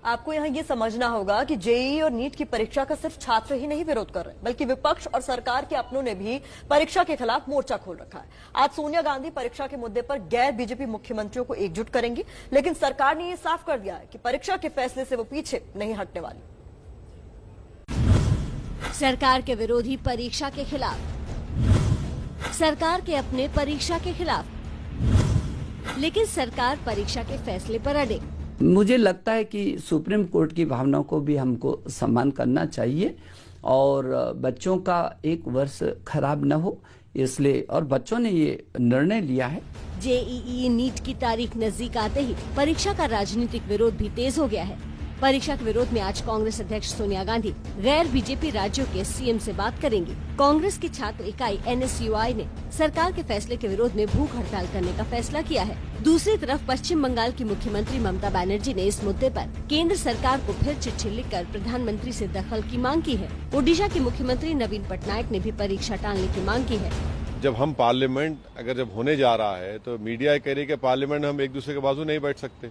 आपको यहाँ ये समझना होगा कि जेईई और नीट की परीक्षा का सिर्फ छात्र ही नहीं विरोध कर रहे, बल्कि विपक्ष और सरकार के अपनों ने भी परीक्षा के खिलाफ मोर्चा खोल रखा है। आज सोनिया गांधी परीक्षा के मुद्दे पर गैर बीजेपी मुख्यमंत्रियों को एकजुट करेंगी, लेकिन सरकार ने ये साफ कर दिया है कि परीक्षा के फैसले से वो पीछे नहीं हटने वाली। सरकार के विरोधी परीक्षा के खिलाफ, सरकार के अपने परीक्षा के खिलाफ, लेकिन सरकार परीक्षा के फैसले पर अड़े। मुझे लगता है कि सुप्रीम कोर्ट की भावनाओं को भी हमको सम्मान करना चाहिए और बच्चों का एक वर्ष खराब न हो, इसलिए और बच्चों ने ये निर्णय लिया है। जेईई नीट की तारीख नजदीक आते ही परीक्षा का राजनीतिक विरोध भी तेज हो गया है। परीक्षा के विरोध में आज कांग्रेस अध्यक्ष सोनिया गांधी गैर बीजेपी राज्यों के सीएम से बात करेंगी। कांग्रेस की छात्र इकाई एनएसयूआई ने सरकार के फैसले के विरोध में भूख हड़ताल करने का फैसला किया है। दूसरी तरफ पश्चिम बंगाल की मुख्यमंत्री ममता बनर्जी ने इस मुद्दे पर केंद्र सरकार को फिर चिट्ठी लिखकर प्रधानमंत्री से दखल की मांग की है। ओडिशा के मुख्यमंत्री नवीन पटनायक ने भी परीक्षा टालने की मांग की है। जब हम पार्लियामेंट अगर जब होने जा रहा है तो मीडिया कह रही है कि पार्लियामेंट हम एक दूसरे के बाजू नहीं बैठ सकते,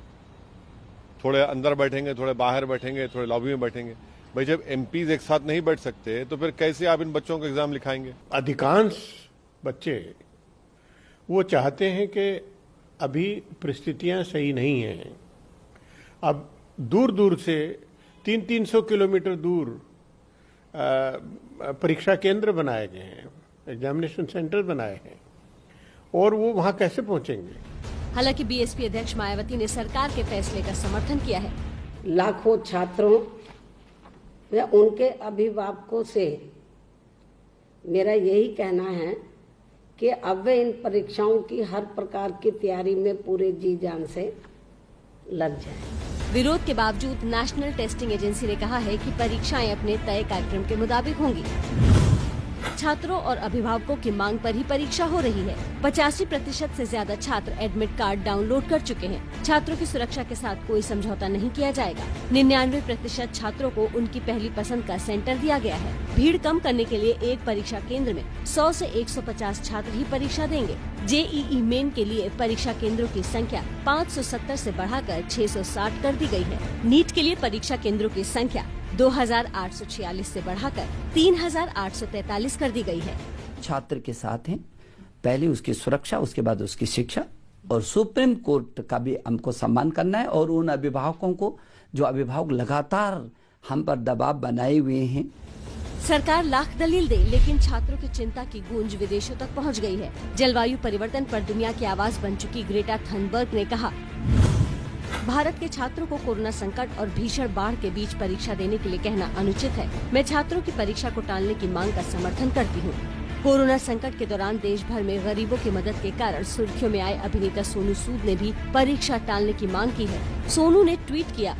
थोड़े अंदर बैठेंगे, थोड़े बाहर बैठेंगे, थोड़े लॉबी में बैठेंगे। भाई जब एमपीज एक साथ नहीं बैठ सकते तो फिर कैसे आप इन बच्चों को एग्जाम लिखाएंगे? अधिकांश बच्चे वो चाहते हैं कि अभी परिस्थितियां सही नहीं हैं। अब दूर दूर से 300-300 किलोमीटर दूर परीक्षा केंद्र बनाए गए हैं, एग्जामिनेशन सेंटर बनाए हैं, और वो वहां कैसे पहुंचेंगे? हालांकि बीएसपी अध्यक्ष मायावती ने सरकार के फैसले का समर्थन किया है। लाखों छात्रों या उनके अभिभावकों से मेरा यही कहना है कि अब वे इन परीक्षाओं की हर प्रकार की तैयारी में पूरे जी जान से लग जाएं। विरोध के बावजूद नेशनल टेस्टिंग एजेंसी ने कहा है कि परीक्षाएं अपने तय कार्यक्रम के मुताबिक होंगी। छात्रों और अभिभावकों की मांग पर ही परीक्षा हो रही है। 85% से ज्यादा छात्र एडमिट कार्ड डाउनलोड कर चुके हैं। छात्रों की सुरक्षा के साथ कोई समझौता नहीं किया जाएगा। 99% छात्रों को उनकी पहली पसंद का सेंटर दिया गया है। भीड़ कम करने के लिए एक परीक्षा केंद्र में 100 से 150 छात्र ही परीक्षा देंगे। जेईई मेन के लिए परीक्षा केंद्रों की संख्या 570 से बढ़ाकर 660 कर दी गई है। नीट के लिए परीक्षा केंद्रों की संख्या 2846 से बढ़ाकर 3843 कर दी गई है। छात्र के साथ हैं, पहले उसकी सुरक्षा, उसके बाद उसकी शिक्षा, और सुप्रीम कोर्ट का भी हमको सम्मान करना है। और उन अभिभावकों को जो अभिभावक लगातार हम पर दबाव बनाए हुए हैं। सरकार लाख दलील दे, लेकिन छात्रों की चिंता की गूंज विदेशों तक पहुंच गई है। जलवायु परिवर्तन पर दुनिया की आवाज बन चुकी ग्रेटा थनबर्ग ने कहा, भारत के छात्रों को कोरोना संकट और भीषण बाढ़ के बीच परीक्षा देने के लिए कहना अनुचित है। मैं छात्रों की परीक्षा को टालने की मांग का समर्थन करती हूँ। कोरोना संकट के दौरान देश भर में गरीबों की मदद के कारण सुर्खियों में आए अभिनेता सोनू सूद ने भी परीक्षा टालने की मांग की है। सोनू ने ट्वीट किया,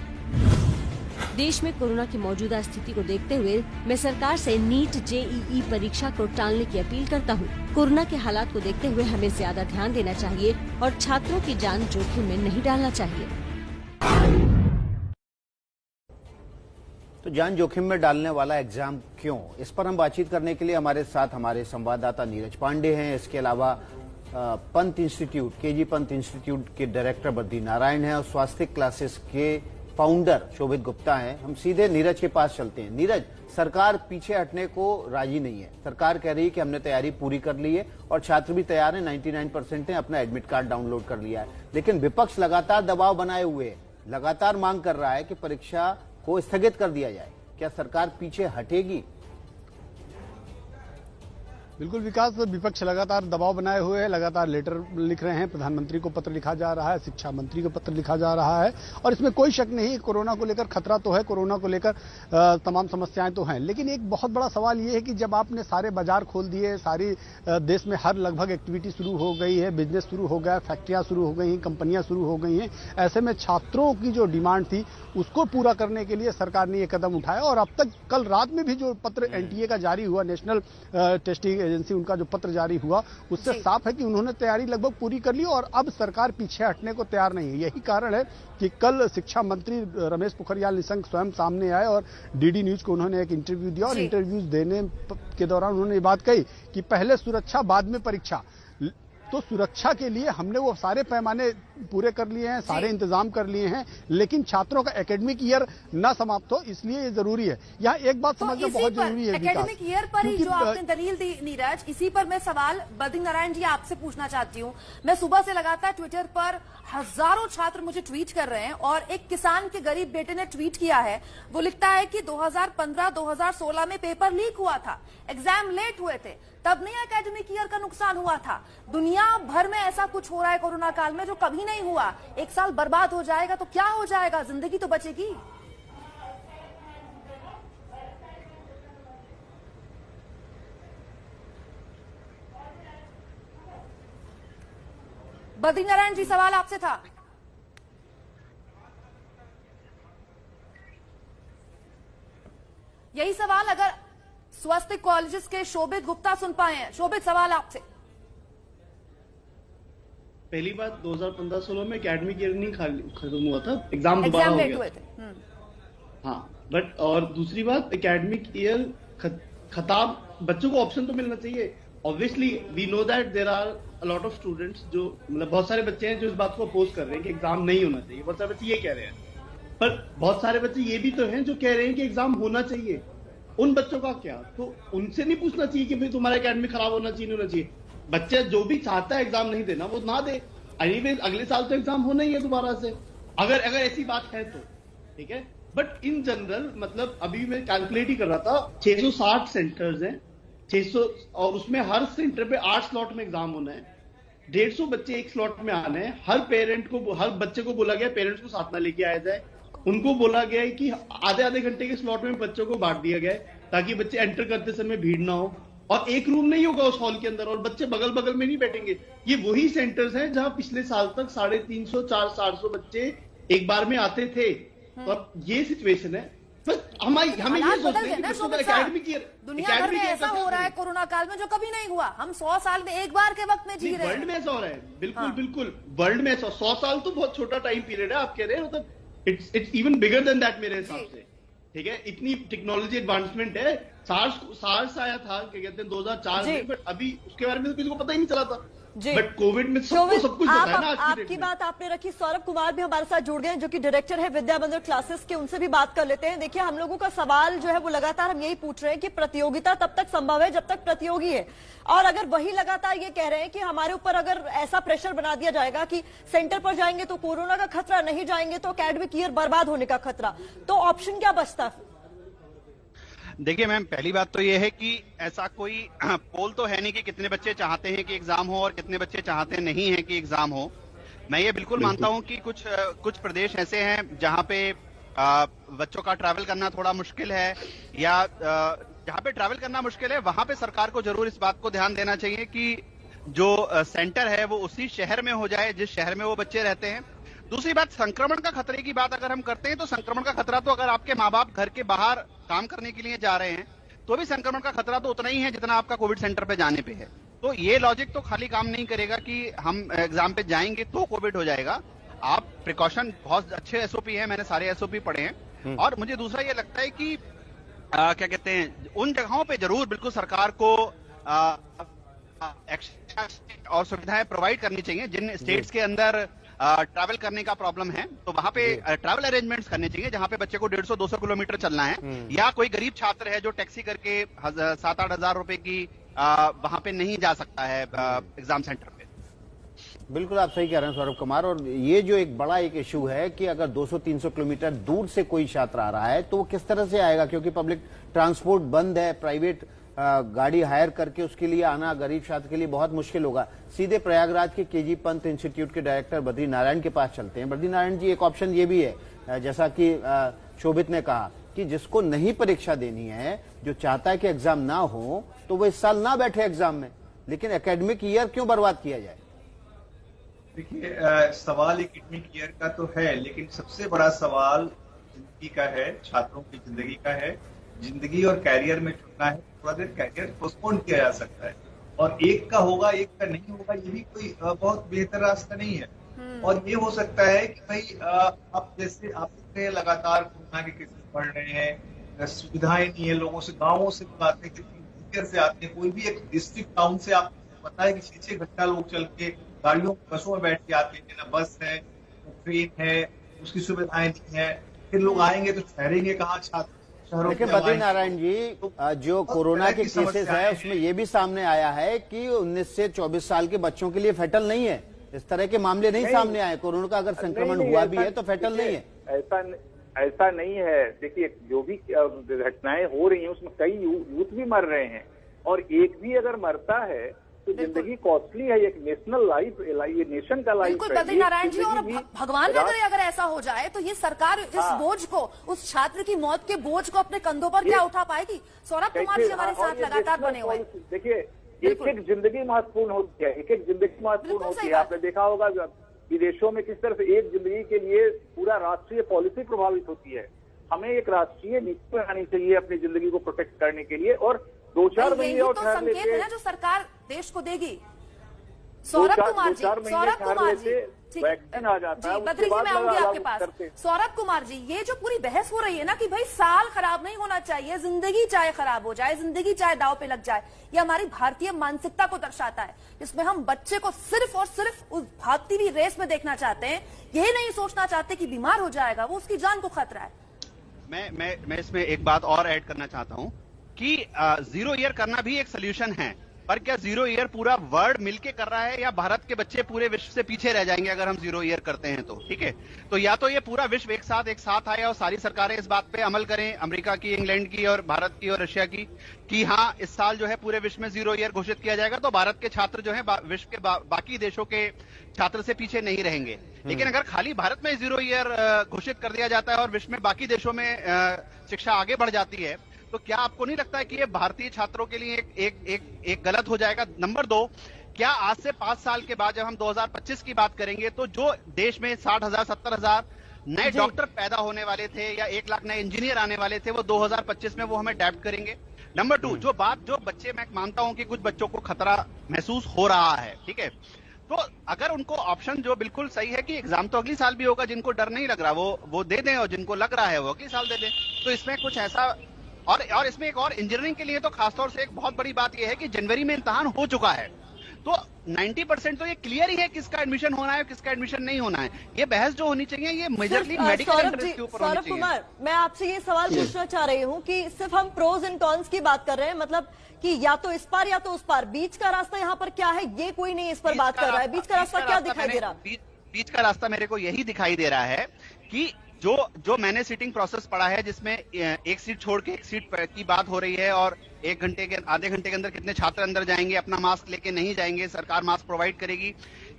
देश में कोरोना की मौजूदा स्थिति को देखते हुए मैं सरकार से नीट जेईई परीक्षा को टालने की अपील करता हूँ। कोरोना के हालात को देखते हुए हमें ज्यादा ध्यान देना चाहिए और छात्रों की जान जोखिम में नहीं डालना चाहिए। तो जान जोखिम में डालने वाला एग्जाम क्यों, इस पर हम बातचीत करने के लिए हमारे साथ हमारे संवाददाता नीरज पांडे हैं। इसके अलावा Pant institute, KG Pant institute के डायरेक्टर बद्री नारायण हैं और स्वास्थ्य क्लासेस के फाउंडर शोभित गुप्ता हैं। हम सीधे नीरज के पास चलते हैं। नीरज, सरकार पीछे हटने को राजी नहीं है। सरकार कह रही है कि हमने तैयारी पूरी कर ली है और छात्र भी तैयार हैं, 99% ने अपना एडमिट कार्ड डाउनलोड कर लिया है। लेकिन विपक्ष लगातार दबाव बनाए हुए है, लगातार मांग कर रहा है कि परीक्षा को स्थगित कर दिया जाए। क्या सरकार पीछे हटेगी? बिल्कुल विकास, विपक्ष लगातार दबाव बनाए हुए है, लगातार लेटर लिख रहे हैं, प्रधानमंत्री को पत्र लिखा जा रहा है, शिक्षा मंत्री को पत्र लिखा जा रहा है। और इसमें कोई शक नहीं, कोरोना को लेकर खतरा तो है, कोरोना को लेकर तमाम समस्याएं तो हैं। लेकिन एक बहुत बड़ा सवाल ये है कि जब आपने सारे बाजार खोल दिए, सारी देश में हर लगभग एक्टिविटी शुरू हो गई है, बिजनेस शुरू हो गया, फैक्ट्रियां शुरू हो गई हैं, कंपनियां शुरू हो गई हैं, ऐसे में छात्रों की जो डिमांड थी उसको पूरा करने के लिए सरकार ने ये कदम उठाया। और अब तक कल रात में भी जो पत्र एनटीए का जारी हुआ, नेशनल टेस्टिंग एजेंसी, उनका जो पत्र जारी हुआ, उससे साफ है कि उन्होंने तैयारी लगभग पूरी कर ली और अब सरकार पीछे हटने को तैयार नहीं है। यही कारण है कि कल शिक्षा मंत्री रमेश पोखरियाल निशंक स्वयं सामने आए और डीडी न्यूज को उन्होंने एक इंटरव्यू दिया और इंटरव्यू देने के दौरान उन्होंने ये बात कही कि पहले सुरक्षा बाद में परीक्षा। तो सुरक्षा के लिए हमने वो सारे पैमाने पूरे कर लिए हैं, सारे इंतजाम कर लिए हैं, लेकिन छात्रों का एकेडमिक ईयर ना समाप्त हो, इसलिए ये जरूरी है। यहाँ एक बात समझना बहुत जरूरी है, एकेडमिक ईयर पर ही जो आपने दलील दी नीरज, इसी पर मैं सवाल बद्री नारायण जी आपसे पूछना चाहती हूँ। मैं सुबह से लगातार ट्विटर पर हजारों छात्र मुझे ट्वीट कर रहे हैं और एक किसान के गरीब बेटे ने ट्वीट किया है, वो लिखता है कि 2015-2016 में पेपर लीक हुआ था, एग्जाम लेट हुए थे, तब नहीं एकेडमिक ईयर का नुकसान हुआ था। दुनिया भर में ऐसा कुछ हो रहा है कोरोना काल में जो कभी नहीं हुआ। एक साल बर्बाद हो जाएगा तो क्या हो जाएगा, जिंदगी तो बचेगी। बद्री नारायण जी, सवाल आपसे था। यही सवाल अगर स्वस्तिक कॉलेजेस के शोभित गुप्ता सुन पाए हैं। शोभित, सवाल आपसे। पहली बात, 2015-16 में एकेडमिक ईयर नहीं खत्म हुआ था, एग्जाम दोबारा हो गया हुए थे। हाँ, बट और दूसरी बात, एकेडमिक ईयर खताब, बच्चों को ऑप्शन तो मिलना चाहिए। Obviously we know that there are a lot of students, जो मतलब बहुत सारे बच्चे हैं जो इस बात को अपोज कर रहे हैं कि एग्जाम नहीं होना चाहिए। बहुत सारे बच्चे ये कह रहे हैं, पर बहुत सारे बच्चे ये भी तो हैं जो कह रहे हैं कि एग्जाम होना चाहिए। उन बच्चों का क्या? तो उनसे नहीं पूछना चाहिए कि भाई तुम्हारा एकेडमिक खराब होना चाहिए, नहीं होना चाहिए। बच्चा जो भी चाहता है एग्जाम नहीं देना, वो ना दे। एनीवेज अगले साल तो एग्जाम होना ही है दोबारा से, अगर ऐसी बात है तो, ठीक है। बट इन जनरल, मतलब अभी मैं कैलकुलेट ही कर रहा था, 660 सेंटर्स हैं, 600, और उसमें हर सेंटर पे 8 स्लॉट में एग्जाम होना है। 150 बच्चे एक स्लॉट में आने हैं। हर बच्चे को बोला गया पेरेंट्स को साथ में लेके आया जाए। उनको बोला गया है कि आधे घंटे के स्लॉट में बच्चों को बांट दिया गया है ताकि बच्चे एंटर करते समय भीड़ ना हो, और एक रूम नहीं होगा उस हॉल के अंदर, और बच्चे बगल बगल में नहीं बैठेंगे। ये वही सेंटर्स हैं जहां पिछले साल तक 350-400 बच्चे एक बार में आते थे। और ये सिचुएशन है। बस हमें ये सोचना है कि बच्चों का एकेडमिक ईयर, दुनिया भर में ऐसा हो रहा है कोरोना काल में जो कभी नहीं हुआ। हम 100 साल में एक बार के वक्त में जी रहे हैं। वर्ल्ड में ऐसा हो रहा है, बिल्कुल बिल्कुल, वर्ल्ड में ऐसा। 100 साल तो बहुत छोटा टाइम पीरियड है, आप कह रहे हैं, मतलब it's even bigger than that मेरे हिसाब से, ठीक है। इतनी टेक्नोलॉजी एडवांसमेंट है। सार्स आया था, क्या कहते हैं, 2004 में, बट अभी उसके बारे में तो किसी को पता ही नहीं चला था। बट कोविड में सब कुछ पता है ना। आपकी बात आपने रखी। सौरभ कुमार भी हमारे साथ जुड़ गए हैं, जो कि डायरेक्टर है विद्या मंदिर क्लासेस के, उनसे भी बात कर लेते हैं। देखिए, हम लोगों का सवाल जो है वो लगातार हम यही पूछ रहे हैं कि प्रतियोगिता तब तक संभव है जब तक प्रतियोगी है, और अगर वही लगातार ये कह रहे हैं कि हमारे ऊपर अगर ऐसा प्रेशर बना दिया जाएगा कि सेंटर पर जाएंगे तो कोरोना का खतरा, नहीं जाएंगे तो एकेडमिक ईयर बर्बाद होने का खतरा, तो ऑप्शन क्या बचता है? देखिए मैम, पहली बात तो ये है कि ऐसा कोई पोल तो है नहीं कि कितने बच्चे चाहते हैं कि एग्जाम हो और कितने बच्चे चाहते नहीं हैं कि एग्जाम हो। मैं ये बिल्कुल मानता हूं कि कुछ प्रदेश ऐसे हैं जहां पे बच्चों का ट्रैवल करना थोड़ा मुश्किल है, या जहां पे ट्रैवल करना मुश्किल है वहां पे सरकार को जरूर इस बात को ध्यान देना चाहिए कि जो सेंटर है वो उसी शहर में हो जाए जिस शहर में वो बच्चे रहते हैं। दूसरी बात, संक्रमण का खतरे की बात अगर हम करते हैं तो संक्रमण का खतरा तो अगर आपके माँ बाप घर के बाहर काम करने के लिए जा रहे हैं तो भी संक्रमण का खतरा तो उतना ही है जितना आपका कोविड सेंटर पे जाने पे है। तो ये लॉजिक तो खाली काम नहीं करेगा कि हम एग्जाम पे जाएंगे तो कोविड हो जाएगा। आप प्रिकॉशन, बहुत अच्छे एसओपी हैं, मैंने सारे एसओपी पढ़े हैं। और मुझे दूसरा ये लगता है कि क्या कहते हैं, उन जगहों पे जरूर बिल्कुल सरकार को और सुविधाएं प्रोवाइड करनी चाहिए जिन स्टेट्स के अंदर ट्रैवल करने का प्रॉब्लम है, तो वहां पे ट्रैवल अरेंजमेंट्स करने चाहिए जहां पे बच्चे को 150-200 किलोमीटर चलना है, या कोई गरीब छात्र है जो टैक्सी करके 7-8 हजार रुपए की वहां पे नहीं जा सकता है एग्जाम सेंटर पे। बिल्कुल आप सही कह रहे हैं सौरभ कुमार। और ये जो एक बड़ा इशू है कि अगर 200-300 किलोमीटर दूर से कोई छात्र आ रहा है तो वो किस तरह से आएगा, क्योंकि पब्लिक ट्रांसपोर्ट बंद है, प्राइवेट गाड़ी हायर करके उसके लिए आना गरीब छात्र के लिए बहुत मुश्किल होगा। सीधे प्रयागराज के केजी पंत इंस्टीट्यूट के डायरेक्टर बद्री नारायण के पास चलते हैं। बद्री नारायण जी, एक ऑप्शन ये भी है, जैसा कि शोभित ने कहा, कि जिसको नहीं परीक्षा देनी है, जो चाहता है कि एग्जाम ना हो, तो वो इस साल ना बैठे एग्जाम में, लेकिन एकेडमिक ईयर क्यों बर्बाद किया जाए? देखिए, सवाल एकेडमिक ईयर का तो है, लेकिन सबसे बड़ा सवाल जिंदगी का है, छात्रों की जिंदगी का है। जिंदगी और कैरियर में चुनना है, थोड़ा देर कैरियर पोस्टपोन किया जा सकता है, और एक का होगा एक का नहीं होगा, ये भी कोई बहुत बेहतर रास्ता नहीं है। और ये हो सकता है कि भाई आप जैसे आप लगातार कोरोना के केसेस बढ़ रहे हैं, सुविधाएं नहीं है, लोगों से गाँवों से आते हैं, से आते हैं, कोई भी एक डिस्ट्रिक्ट टाउन से आप पता है कि 6-6 घंटा लोग चल के गाड़ियों बसों में बैठ के आते हैं, ना बस है, ना ट्रेन है, उसकी सुविधाएं नहीं है। फिर लोग आएंगे तो ठहरेंगे कहाँ छात्र शहरों लेकिन में बद्री आएंगे। नारायण जी, जो कोरोना के केसेस है उसमें ये भी सामने आया है कि 19 से 24 साल के बच्चों के लिए फेटल नहीं है। इस तरह के मामले नहीं सामने आए। कोरोना का अगर संक्रमण हुआ भी है तो फेटल नहीं है। ऐसा नहीं है। देखिए, जो भी घटनाएं हो रही हैं उसमें कई यूथ भी मर रहे हैं, और एक भी अगर मरता है तो जिंदगी कॉस्टली है। एक नेशनल लाइफ, ये नेशन का लाइफ बिल्कुल है। बद्री नारायण जी, और भगवान न करे अगर ऐसा हो जाए तो ये सरकार इस बोझ को, उस छात्र की मौत के बोझ को अपने कंधों पर क्या उठा पाएगी? सौरभ कुमार जी हमारे साथ लगातार बने हुए हैं। देखिए, एक एक जिंदगी महत्वपूर्ण होती है, एक एक जिंदगी महत्वपूर्ण होती है। आपने देखा होगा विदेशों में किस तरह से एक जिंदगी के लिए पूरा राष्ट्रीय पॉलिसी प्रभावित होती है। हमें एक राष्ट्रीय नीति बनानी चाहिए अपनी जिंदगी को प्रोटेक्ट करने के लिए, और 2-4 महीने और ठहर लेते, संकेत है जो सरकार देश को देगी। सौरभ कुमार जी, वैक्सीन आ जाता है, बद्री जी मैं आऊंगी आपके पास। सौरभ कुमार जी, ये जो पूरी बहस हो रही है ना कि भाई साल खराब नहीं होना चाहिए, जिंदगी चाहे खराब हो जाए, जिंदगी चाहे दांव पे लग जाए, ये हमारी भारतीय मानसिकता को दर्शाता है, जिसमें हम बच्चे को सिर्फ और सिर्फ उस भागती हुई रेस में देखना चाहते हैं। यही नहीं सोचना चाहते कि बीमार हो जाएगा, वो उसकी जान को खतरा है। मैं इसमें एक बात और ऐड करना चाहता हूं कि 0 ईयर करना भी एक सोल्यूशन है, पर क्या 0 ईयर पूरा वर्ल्ड मिलके कर रहा है, या भारत के बच्चे पूरे विश्व से पीछे रह जाएंगे अगर हम 0 ईयर करते हैं तो? ठीक है, तो या तो ये पूरा विश्व एक साथ आए और सारी सरकारें इस बात पे अमल करें, अमेरिका की, इंग्लैंड की और भारत की और रशिया की, कि हाँ इस साल जो है पूरे विश्व में 0 ईयर घोषित किया जाएगा, तो भारत के छात्र जो है विश्व के बाकी देशों के छात्र से पीछे नहीं रहेंगे। लेकिन अगर खाली भारत में 0 ईयर घोषित कर दिया जाता है और विश्व में बाकी देशों में शिक्षा आगे बढ़ जाती है, तो क्या आपको नहीं लगता है कि ये भारतीय छात्रों के लिए एक गलत हो जाएगा? नंबर 2, क्या आज से 5 साल के बाद जब हम 2025 की बात करेंगे तो जो देश में 60,000 70,000 नए डॉक्टर पैदा होने वाले थे या 1 लाख नए इंजीनियर आने वाले थे, वो 2025 में वो हमें अडैप्ट करेंगे? नंबर 2, जो बच्चे, मैं मानता हूं कि कुछ बच्चों को खतरा महसूस हो रहा है, ठीक है, तो अगर उनको ऑप्शन जो बिल्कुल सही है कि एग्जाम तो अगली साल भी होगा, जिनको डर नहीं लग रहा वो दे दें, और जिनको लग रहा है वो अगली साल दे दें। तो इसमें कुछ ऐसा, और इसमें एक और, इंजीनियरिंग के लिए तो खासतौर से एक बहुत बड़ी बात यह है कि जनवरी में इम्तिहान हो चुका है, तो 90% तो ये क्लियर ही है किसका एडमिशन होना है किसका एडमिशन नहीं होना है। ये बहस जो होनी चाहिए ये मेजरली मेडिकल इंटरेस्ट के ऊपर होनी चाहिए। सौरभ कुमार, मैं आपसे ये सवाल पूछना चाह रही हूँ कि सिर्फ हम प्रोज एंड कॉन्स की बात कर रहे हैं, मतलब कि या तो इस पार या तो उस पार, बीच का रास्ता यहाँ पर क्या है ये कोई नहीं इस पर बात कर रहा है। बीच का रास्ता क्या दिखाई दे रहा है? बीच का रास्ता मेरे को यही दिखाई दे रहा है कि जो मैंने सीटिंग प्रोसेस पढ़ा है, जिसमें एक सीट छोड़ के एक सीट की बात हो रही है, और आधे घंटे के अंदर कितने छात्र अंदर जाएंगे, अपना मास्क लेके नहीं जाएंगे, सरकार मास्क प्रोवाइड करेगी,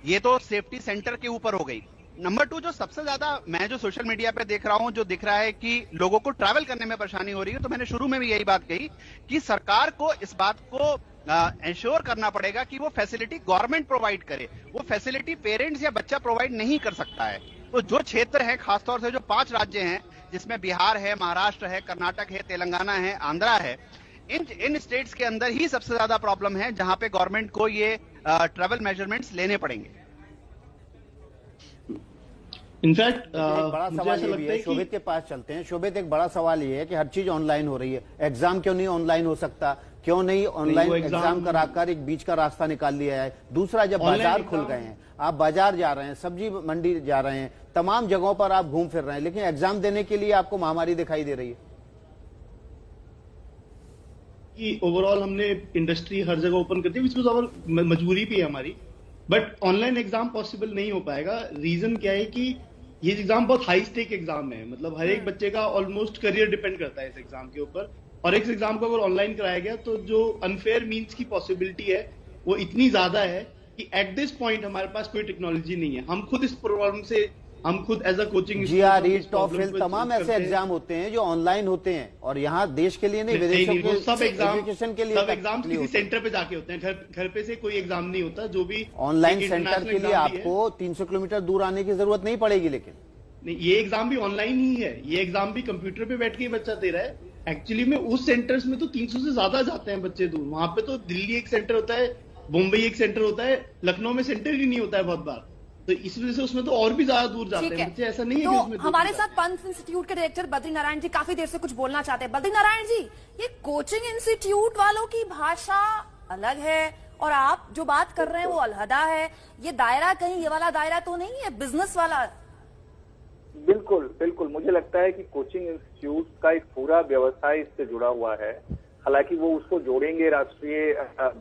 ये तो सेफ्टी सेंटर के ऊपर हो गई। नंबर 2, जो सबसे ज्यादा मैं जो सोशल मीडिया पे देख रहा हूं, जो दिख रहा है कि लोगों को ट्रैवल करने में परेशानी हो रही है, तो मैंने शुरू में भी यही बात कही कि सरकार को इस बात को इंश्योर करना पड़ेगा कि वो फैसिलिटी गवर्नमेंट प्रोवाइड करे। वो फैसिलिटी पेरेंट्स या बच्चा प्रोवाइड नहीं कर सकता है। तो जो क्षेत्र है, खासतौर से जो 5 राज्य हैं, जिसमें बिहार है, महाराष्ट्र है, कर्नाटक है, तेलंगाना है, आंध्रा है, इन स्टेट्स के अंदर ही सबसे ज्यादा प्रॉब्लम है, जहां पे गवर्नमेंट को ये ट्रैवल मेजरमेंट्स लेने पड़ेंगे। इनफैक्ट बड़ा सवाल ये भी है, शोभित के पास चलते हैं। शोभित, एक बड़ा सवाल ये है कि हर चीज ऑनलाइन हो रही है, एग्जाम क्यों नहीं ऑनलाइन हो सकता? क्यों नहीं ऑनलाइन एग्जाम कराकर एक बीच का रास्ता निकाल लिया है? दूसरा, जब बाजार खुल गए हैं, आप बाजार जा रहे हैं, सब्जी मंडी जा रहे हैं, तमाम जगहों पर आप घूम फिर रहे हैं, लेकिन एग्जाम देने के लिए आपको महामारी दिखाई दे रही है। कि ओवरऑल हमने इंडस्ट्री हर जगह ओपन कर दी, विच वाज आवर मजबूरी भी है हमारी, बट ऑनलाइन एग्जाम पॉसिबल नहीं हो पाएगा। रीजन क्या है कि ये एग्जाम बहुत हाई स्टेक एग्जाम है, मतलब हर एक बच्चे का ऑलमोस्ट करियर डिपेंड करता है इस एग्जाम के ऊपर, और इस एग्जाम को अगर ऑनलाइन कराया गया तो जो अनफेयर मीन्स की पॉसिबिलिटी है वो इतनी ज्यादा है कि एट दिस पॉइंट हमारे पास कोई टेक्नोलॉजी नहीं है। हम खुद इस प्रॉब्लम से, हम खुद as a coaching GRE, TOEFL, तमाम ऐसे एग्जाम होते हैं जो ऑनलाइन होते हैं, और यहाँ देश के लिए नहीं, विदेशों के सब एजुकेशन के लिए सब एग्जाम किसी सेंटर पे जाके होते हैं, घर पे से कोई एग्जाम नहीं होता। जो भी ऑनलाइन सेंटर के लिए आपको 300 किलोमीटर दूर आने की जरूरत नहीं पड़ेगी। लेकिन नहीं, ये एग्जाम भी ऑनलाइन ही है, ये एग्जाम भी कंप्यूटर पे बैठ के बच्चा दे रहा है। एक्चुअली में उस सेंटर्स में तो 300 से ज्यादा जाते हैं बच्चे दूर, वहां पे तो दिल्ली एक सेंटर होता है, मुंबई एक सेंटर होता है, लखनऊ में सेंटर ही नहीं होता है बहुत बार, तो इस वजह से उसमें तो और भी ज्यादा दूर जाते हैं बच्चे। ऐसा नहीं है तो कि उसमें हमारे साथ पंत इंस्टीट्यूट के डायरेक्टर बद्री नारायण जी काफी देर से कुछ बोलना चाहते हैं। बद्री नारायण जी, ये कोचिंग इंस्टीट्यूट वालों की भाषा अलग है और आप जो बात कर रहे हैं वो अलहदा है। ये दायरा कहीं ये वाला दायरा तो नहीं है बिजनेस वाला? बिल्कुल बिल्कुल, मुझे लगता है कि कोचिंग इंस्टीट्यूट का एक पूरा व्यवसाय इससे जुड़ा हुआ है। हालांकि वो उसको जोड़ेंगे राष्ट्रीय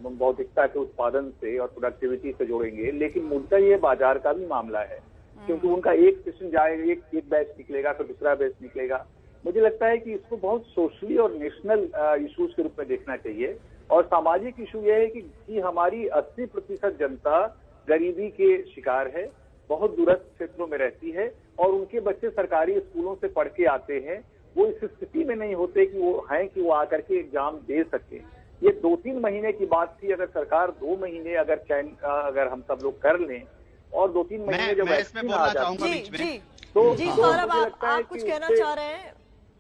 बौद्धिकता के उत्पादन से और प्रोडक्टिविटी से जोड़ेंगे, लेकिन मुद्दा ये बाजार का भी मामला है, क्योंकि उनका एक सेशन जाएगा, एक बैच निकलेगा, फिर दूसरा बैच निकलेगा। मुझे लगता है कि इसको बहुत सोशली और नेशनल इश्यूज के रूप में देखना चाहिए। और सामाजिक इशू यह है कि हमारी 80% जनता गरीबी के शिकार है, बहुत दूरस्थ क्षेत्रों में रहती है और उनके बच्चे सरकारी स्कूलों से पढ़ के आते हैं। वो इस स्थिति में नहीं होते कि वो आकर के एग्जाम दे सके। ये 2-3 महीने की बात थी, अगर सरकार 2 महीने अगर हम सब लोग कर लें और 2-3 महीने जब वैक्सीन आ जाती है तो सौरभ आप कुछ कहना चाह रहे हैं,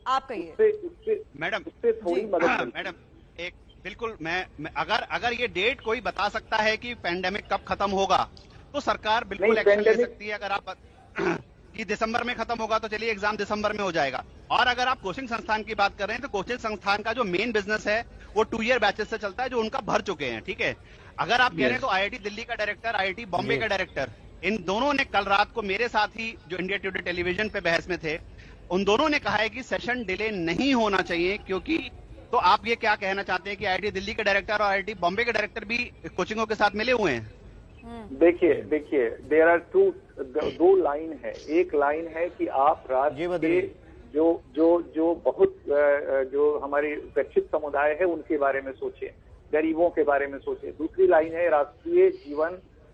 आप कहिए। मैडम उससे थोड़ी मदद मैडम एक बिल्कुल मैं अगर ये डेट कोई बता सकता है कि पैंडेमिक कब खत्म होगा तो सरकार बिल्कुल एक्शन ले सकती है। अगर आप कि दिसंबर में खत्म होगा तो चलिए एग्जाम दिसंबर में हो जाएगा। और अगर आप कोचिंग संस्थान की बात कर रहे हैं तो कोचिंग संस्थान का जो मेन बिजनेस है वो 2 ईयर बैचेस से चलता है जो उनका भर चुके हैं, ठीक है। अगर आप कह रहे हैं तो आईआईटी दिल्ली का डायरेक्टर, आईआईटी बॉम्बे का डायरेक्टर, इन दोनों ने कल रात को मेरे साथ ही जो इंडिया टुडे टेलीविजन पे बहस में थे, उन दोनों ने कहा है कि सेशन डिले नहीं होना चाहिए। क्योंकि तो आप ये क्या कहना चाहते हैं कि आईआईटी दिल्ली के डायरेक्टर और आईआईटी बॉम्बे के डायरेक्टर भी कोचिंगों के साथ मिले हुए हैं? देखिए देयर आर 2 लाइन है। एक लाइन है कि आप राज्य के जो बहुत जो हमारे उपेक्षित समुदाय है उनके बारे में सोचें, गरीबों के बारे में सोचें। दूसरी लाइन है राष्ट्रीय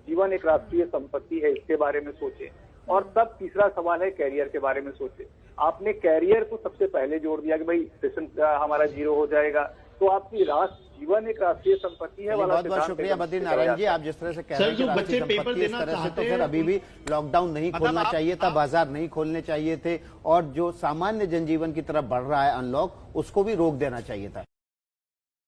जीवन एक राष्ट्रीय संपत्ति है, इसके बारे में सोचें। और तब तीसरा सवाल है कैरियर के बारे में सोचें। आपने कैरियर को सबसे पहले जोड़ दिया कि भाई सेशन हमारा 0 हो जाएगा, तो आपकी जीवन एक राष्ट्रीय संपत्ति है वाला। बहुत बहुत शुक्रिया बद्री नारायण जी, आप जिस तरह से कह रहे हैं कि राष्ट्रीय संपत्ति इस तरह से, तो फिर अभी भी लॉकडाउन नहीं खोलना चाहिए था, बाजार नहीं खोलने चाहिए थे और जो सामान्य जनजीवन की तरफ बढ़ रहा है अनलॉक, उसको भी रोक देना चाहिए था।